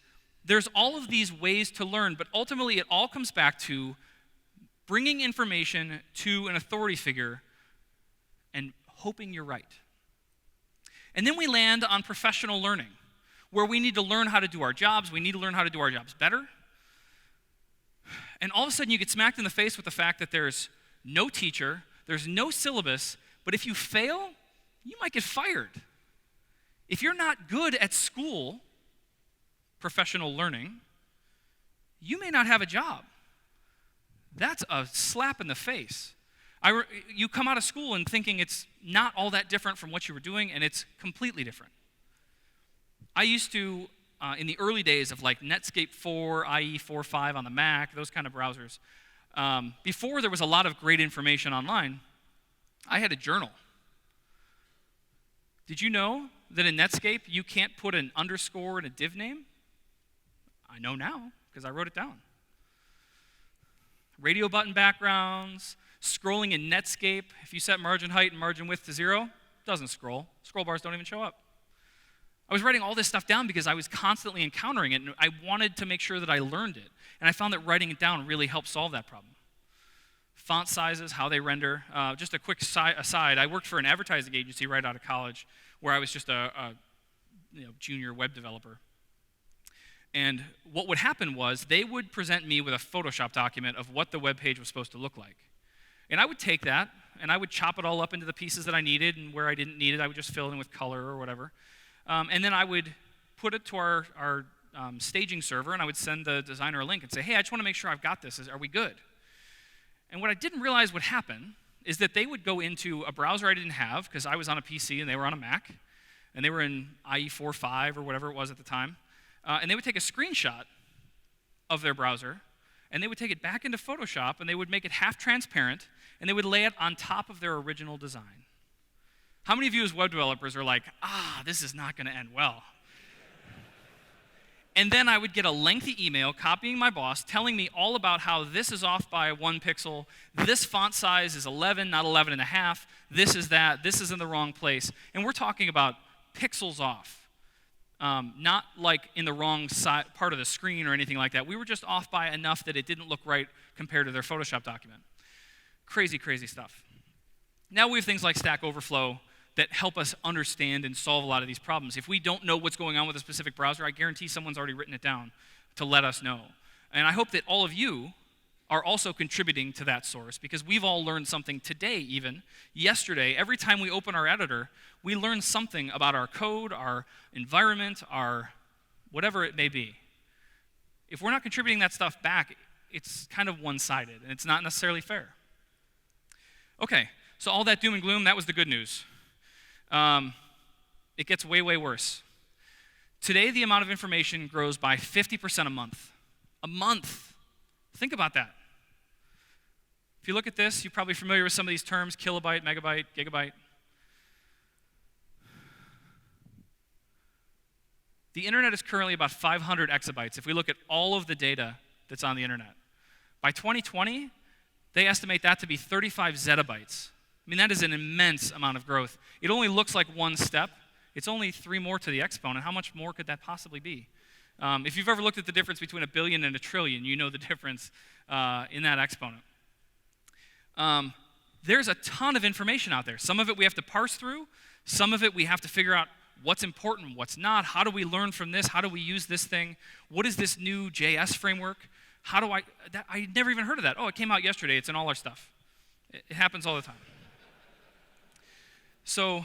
there's all of these ways to learn, but ultimately it all comes back to bringing information to an authority figure and hoping you're right. And then we land on professional learning, where we need to learn how to do our jobs. We need to learn how to do our jobs better. And all of a sudden you get smacked in the face with the fact that there's no teacher, there's no syllabus, but if you fail, you might get fired. If you're not good at school, professional learning, you may not have a job. That's a slap in the face. You come out of school and thinking it's not all that different from what you were doing, and it's completely different. I used to, in the early days of like Netscape 4, IE 4.5 on the Mac, those kind of browsers, before there was a lot of great information online, I had a journal. Did you know that in Netscape you can't put an underscore in a div name? I know now because I wrote it down. Radio button backgrounds, scrolling in Netscape, if you set margin height and margin width to 0, it doesn't scroll. Scroll bars don't even show up. I was writing all this stuff down because I was constantly encountering it, and I wanted to make sure that I learned it. And I found that writing it down really helped solve that problem. Font sizes, how they render. Just a quick aside, I worked for an advertising agency right out of college where I was just a junior web developer. And what would happen was they would present me with a Photoshop document of what the web page was supposed to look like. And I would take that, and I would chop it all up into the pieces that I needed, and where I didn't need it, I would just fill it in with color or whatever. And then I would put it to our staging server, and I would send the designer a link and say, hey, I just want to make sure I've got this. Are we good? And what I didn't realize would happen is that they would go into a browser I didn't have, because I was on a PC and they were on a Mac, and they were in IE 4.5 or whatever it was at the time. and they would take a screenshot of their browser, and they would take it back into Photoshop, and they would make it half transparent, and they would lay it on top of their original design. How many of you as web developers are like, this is not going to end well? And then I would get a lengthy email copying my boss, telling me all about how this is off by 1 pixel, this font size is 11, not 11 and a half, this is that, this is in the wrong place. And we're talking about pixels off, not like in the wrong part of the screen or anything like that. We were just off by enough that it didn't look right compared to their Photoshop document. Crazy, crazy stuff. Now we have things like Stack Overflow that help us understand and solve a lot of these problems. If we don't know what's going on with a specific browser, I guarantee someone's already written it down to let us know. And I hope that all of you are also contributing to that source, because we've all learned something today, even yesterday. Every time we open our editor, we learn something about our code, our environment, our whatever it may be. If we're not contributing that stuff back, it's kind of one-sided, and it's not necessarily fair. Okay, so all that doom and gloom, that was the good news. It gets way, way worse. Today, the amount of information grows by 50% a month. A month. Think about that. If you look at this, you're probably familiar with some of these terms: kilobyte, megabyte, gigabyte. The internet is currently about 500 exabytes if we look at all of the data that's on the internet. By 2020, they estimate that to be 35 zettabytes. I mean, that is an immense amount of growth. It only looks like one step. It's only 3 more to the exponent. How much more could that possibly be? If you've ever looked at the difference between a billion and a trillion, you know the difference in that exponent. There's a ton of information out there. Some of it we have to parse through. Some of it we have to figure out what's important, what's not. How do we learn from this? How do we use this thing? What is this new JS framework? How do I never even heard of that. Oh, it came out yesterday. It's in all our stuff. It happens all the time. So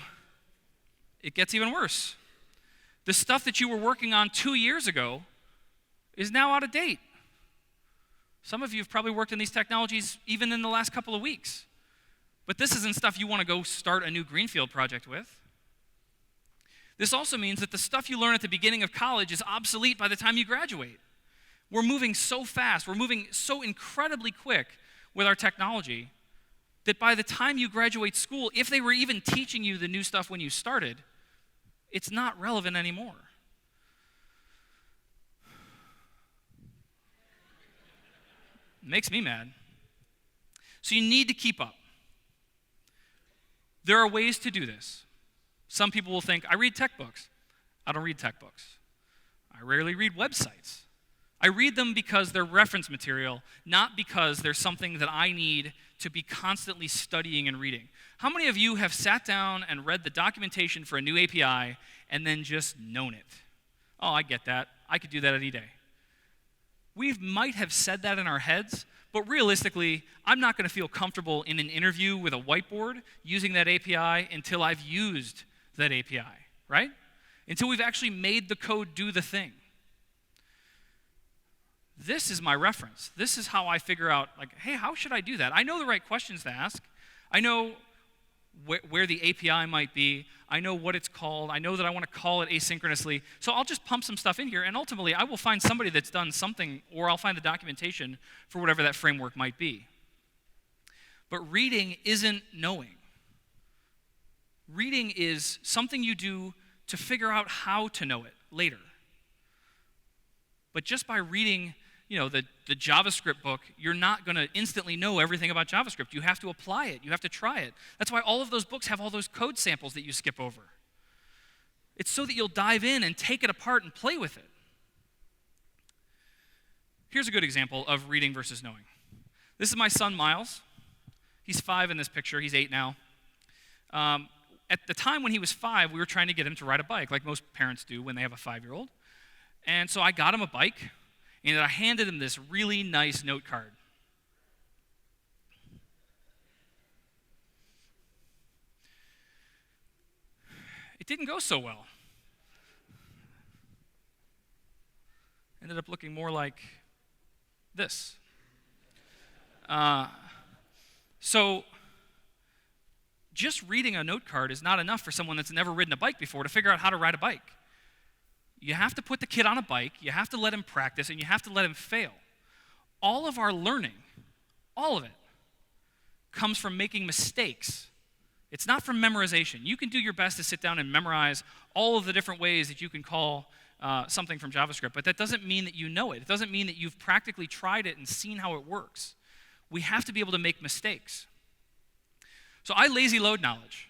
it gets even worse. The stuff that you were working on 2 years ago is now out of date. Some of you have probably worked in these technologies even in the last couple of weeks. But this isn't stuff you want to go start a new greenfield project with. This also means that the stuff you learn at the beginning of college is obsolete by the time you graduate. We're moving so fast, we're moving so incredibly quick with our technology that by the time you graduate school, if they were even teaching you the new stuff when you started, it's not relevant anymore. It makes me mad. So you need to keep up. There are ways to do this. Some people will think, I read tech books. I don't read tech books. I rarely read websites. I read them because they're reference material, not because there's something that I need to be constantly studying and reading. How many of you have sat down and read the documentation for a new API and then just known it? Oh, I get that. I could do that any day. We might have said that in our heads, but realistically, I'm not going to feel comfortable in an interview with a whiteboard using that API until I've used that API, right? Until we've actually made the code do the thing. This is my reference. This is how I figure out, like, hey, how should I do that? I know the right questions to ask. I know where the API might be. I know what it's called. I know that I want to call it asynchronously. So I'll just pump some stuff in here, and ultimately I will find somebody that's done something, or I'll find the documentation for whatever that framework might be. But reading isn't knowing. Reading is something you do to figure out how to know it later. But just by reading, the JavaScript book, you're not going to instantly know everything about JavaScript. You have to apply it. You have to try it. That's why all of those books have all those code samples that you skip over. It's so that you'll dive in and take it apart and play with it. Here's a good example of reading versus knowing. This is my son, Miles. He's 5 in this picture. He's 8 now. At the time when he was 5, we were trying to get him to ride a bike, like most parents do when they have a 5-year-old. And so I got him a bike, and I handed him this really nice note card. It didn't go so well. Ended up looking more like this. So just reading a note card is not enough for someone that's never ridden a bike before to figure out how to ride a bike. You have to put the kid on a bike, you have to let him practice, and you have to let him fail. All of our learning, all of it, comes from making mistakes. It's not from memorization. You can do your best to sit down and memorize all of the different ways that you can call something from JavaScript, but that doesn't mean that you know it. It doesn't mean that you've practically tried it and seen how it works. We have to be able to make mistakes. So I lazy load knowledge.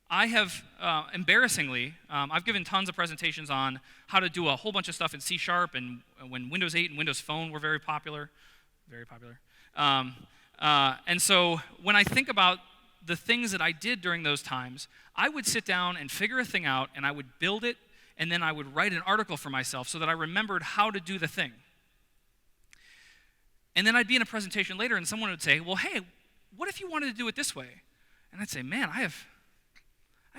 I have, embarrassingly, I've given tons of presentations on how to do a whole bunch of stuff in C# and when Windows 8 and Windows Phone were very popular. And so when I think about the things that I did during those times, I would sit down and figure a thing out, and I would build it, and then I would write an article for myself so that I remembered how to do the thing. And then I'd be in a presentation later, and someone would say, well, hey, what if you wanted to do it this way? And I'd say, man, I have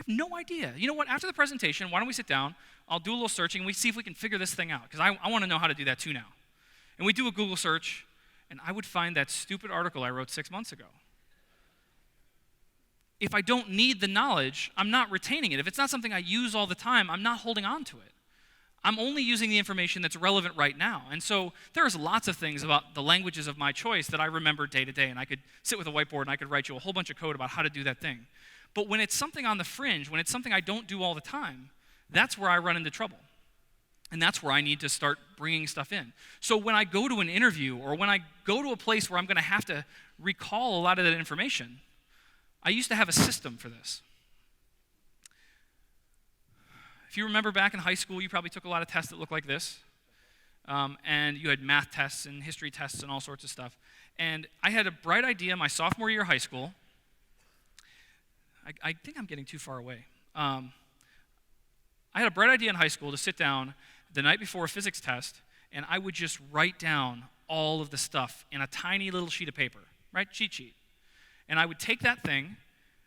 no idea. You know what? After the presentation, why don't we sit down? I'll do a little searching, and we see if we can figure this thing out, because I want to know how to do that too now. And we do a Google search, and I would find that stupid article I wrote 6 months ago. If I don't need the knowledge, I'm not retaining it. If it's not something I use all the time, I'm not holding on to it. I'm only using the information that's relevant right now. And so there's lots of things about the languages of my choice that I remember day to day, and I could sit with a whiteboard and I could write you a whole bunch of code about how to do that thing. But when it's something on the fringe, when it's something I don't do all the time, that's where I run into trouble. And that's where I need to start bringing stuff in. So when I go to an interview or when I go to a place where I'm going to have to recall a lot of that information, I used to have a system for this. If you remember back in high school, you probably took a lot of tests that looked like this. And you had math tests and history tests and all sorts of stuff. And I had a bright idea my sophomore year of high school. I think I'm getting too far away. I had a bright idea in high school to sit down the night before a physics test, and I would just write down all of the stuff in a tiny little sheet of paper, right? Cheat sheet. And I would take that thing,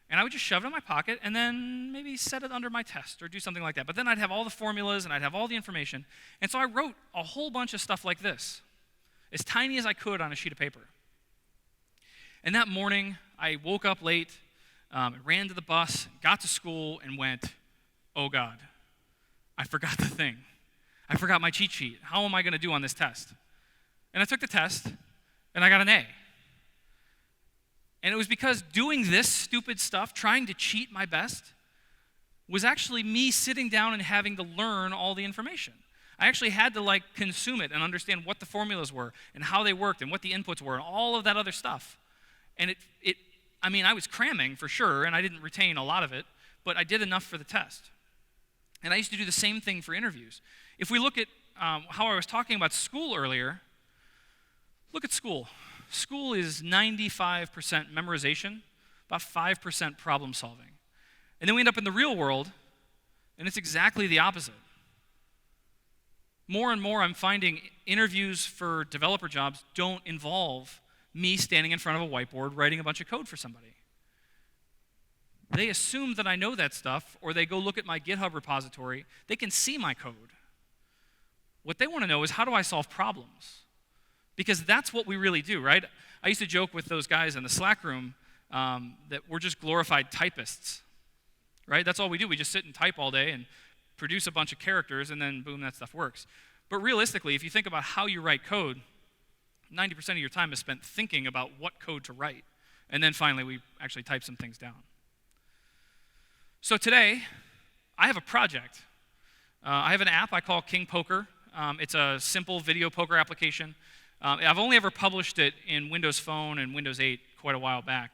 and I would just shove it in my pocket, and then maybe set it under my test or do something like that. But then I'd have all the formulas, and I'd have all the information. And so I wrote a whole bunch of stuff like this, as tiny as I could on a sheet of paper. And that morning, I woke up late, ran to the bus, got to school, and went, oh God, I forgot the thing. I forgot my cheat sheet. How am I going to do on this test? And I took the test, and I got an A. And it was because doing this stupid stuff, trying to cheat my best, was actually me sitting down and having to learn all the information. I actually had to consume it and understand what the formulas were and how they worked and what the inputs were and all of that other stuff. And I was cramming for sure, and I didn't retain a lot of it, but I did enough for the test. And I used to do the same thing for interviews. If we look at how I was talking about school earlier, look at school. School is 95% memorization, about 5% problem solving. And then we end up in the real world, and it's exactly the opposite. More and more I'm finding interviews for developer jobs don't involve me standing in front of a whiteboard writing a bunch of code for somebody. They assume that I know that stuff, or they go look at my GitHub repository. They can see my code. What they want to know is, how do I solve problems? Because that's what we really do, right? I used to joke with those guys in the Slack room that we're just glorified typists, right? That's all we do. We just sit and type all day and produce a bunch of characters, and then boom, that stuff works. But realistically, if you think about how you write code, 90% of your time is spent thinking about what code to write. And then finally, we actually type some things down. So today, I have a project. I have an app I call King Poker. It's a simple video poker application. I've only ever published it in Windows Phone and Windows 8 quite a while back.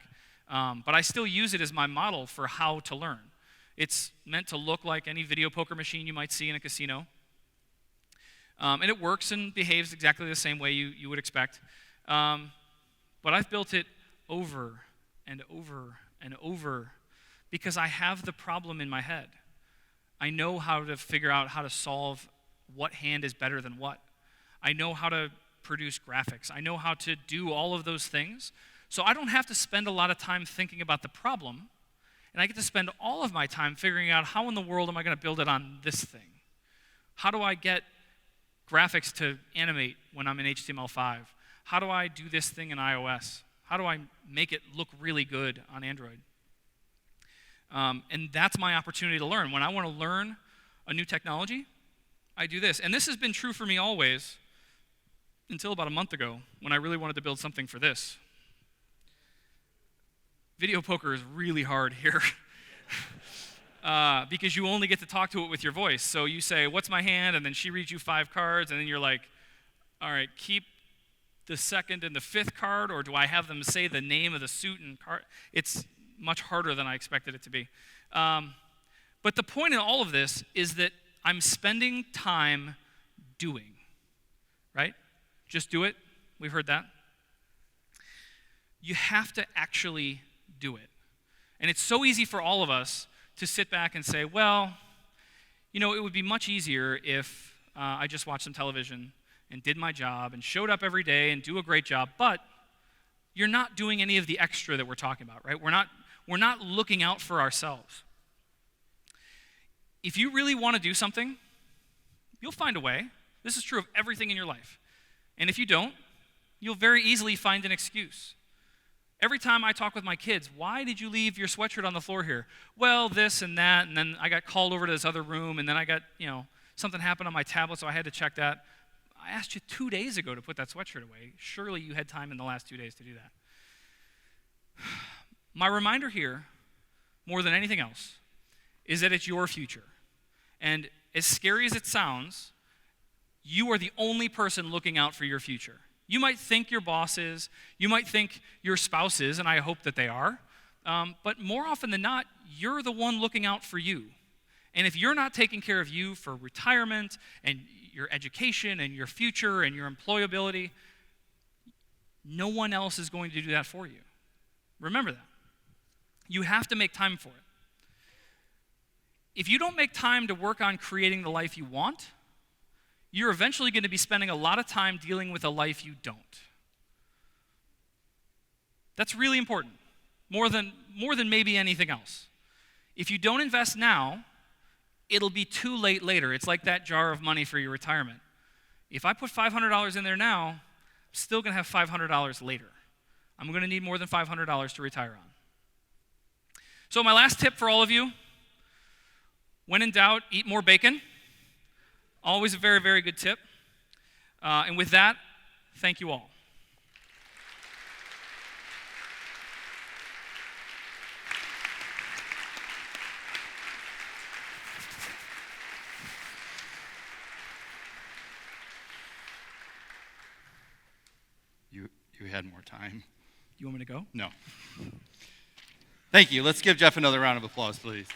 But I still use it as my model for how to learn. It's meant to look like any video poker machine you might see in a casino. And it works and behaves exactly the same way you would expect. But I've built it over and over and over because I have the problem in my head. I know how to figure out how to solve what hand is better than what. I know how to produce graphics. I know how to do all of those things. So I don't have to spend a lot of time thinking about the problem, and I get to spend all of my time figuring out how in the world am I going to build it on this thing? How do I get graphics to animate when I'm in HTML5? How do I do this thing in iOS? How do I make it look really good on Android? And that's my opportunity to learn. When I want to learn a new technology, I do this. And this has been true for me always until about a month ago when I really wanted to build something for this. Video poker is really hard here because you only get to talk to it with your voice. So you say, what's my hand? And then she reads you 5 cards, and then you're like, all right, keep the second and the 5th card, or do I have them say the name of the suit and card? It's much harder than I expected it to be. But the point in all of this is that I'm spending time doing, right? Just do it. We've heard that. You have to actually do it. And it's so easy for all of us to sit back and say, well, you know, it would be much easier if I just watched some television and did my job and showed up every day and do a great job, but you're not doing any of the extra that we're talking about, right? We're not looking out for ourselves. If you really want to do something, you'll find a way. This is true of everything in your life. And if you don't, you'll very easily find an excuse. Every time I talk with my kids, why did you leave your sweatshirt on the floor here? Well, this and that, and then I got called over to this other room, and then I got, something happened on my tablet, so I had to check that. I asked you 2 days ago to put that sweatshirt away. Surely you had time in the last 2 days to do that. My reminder here, more than anything else, is that it's your future. And as scary as it sounds, you are the only person looking out for your future. You might think your boss is, you might think your spouse is, and I hope that they are, but more often than not, you're the one looking out for you. And if you're not taking care of you for retirement and your education and your future and your employability, no one else is going to do that for you. Remember that. You have to make time for it. If you don't make time to work on creating the life you want, you're eventually going to be spending a lot of time dealing with a life you don't. That's really important, more than maybe anything else. If you don't invest now, it'll be too late later. It's like that jar of money for your retirement. If I put $500 in there now, I'm still going to have $500 later. I'm going to need more than $500 to retire on. So my last tip for all of you, when in doubt, eat more bacon. Always a very, very good tip. And with that, thank you all. You had more time. You want me to go? No. Thank you. Let's give Jeff another round of applause, please.